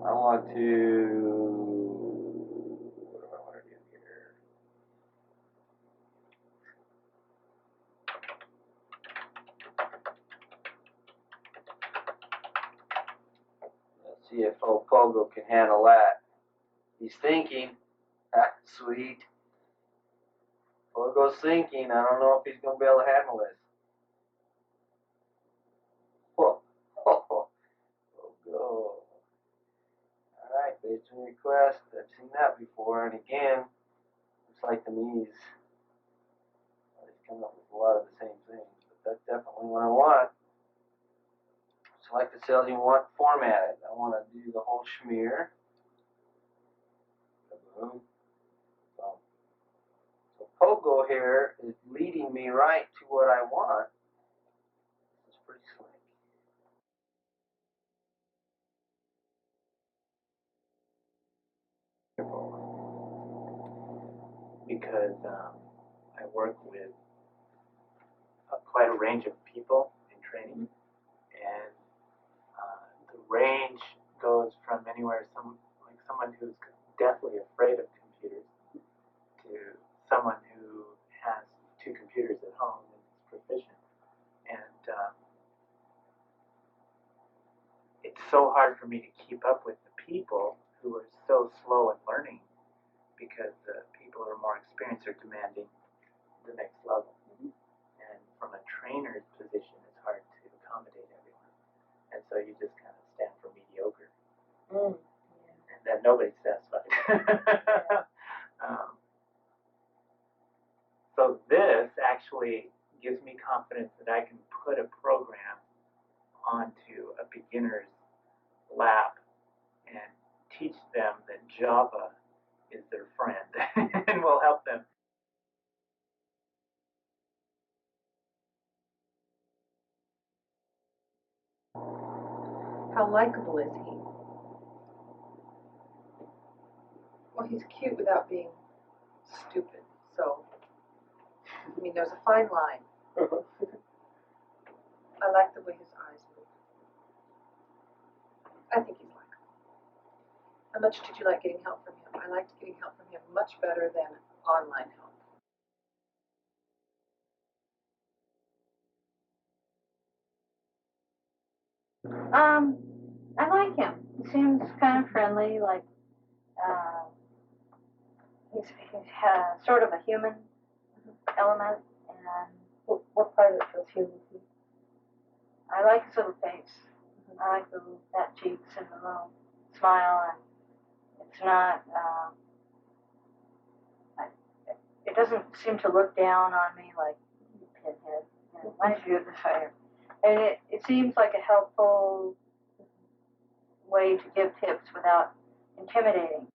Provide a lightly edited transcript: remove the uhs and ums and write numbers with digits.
I want to, what do I want to do here? Let's see if old Pogo can handle that. He's thinking. Sweet. Pogo's thinking. I don't know if he's going to be able to handle this. Whoa. Pogo. Alright, based on request. I've seen that before. And again, looks like to me he's coming up with a lot of the same things. But that's definitely what I want. Select the cells you want formatted. I want to do the whole schmear. Boom. So Pogo here is leading me right to what I want. It's pretty slick. Because I work with quite a range of people in training, and the range goes from anywhere, like someone who's deathly afraid of computers to someone who has 2 computers at home and is proficient. And it's so hard for me to keep up with the people who are so slow in learning, because the people who are more experienced are demanding the next level. And from a trainer's position, it's hard to accommodate everyone. And so you just kind of stand for mediocre. And then nobody's satisfied. So this actually gives me confidence that I can put a program onto a beginner's lap and teach them that Java is their friend and will help them. How likable is he? Well, he's cute without being stupid, so, I mean, there's a fine line. I like the way his eyes move. I think he's likable. How much did you like getting help from him? I liked getting help from him much better than online help. I like him. He seems kind of friendly, like, he's sort of a human element, and What part of it feels human to you? I like his little face. I like the little fat cheeks and the little smile, and it's not, it doesn't seem to look down on me like Pinhead. You know, my goodness, and it seems like a helpful way to give tips without intimidating.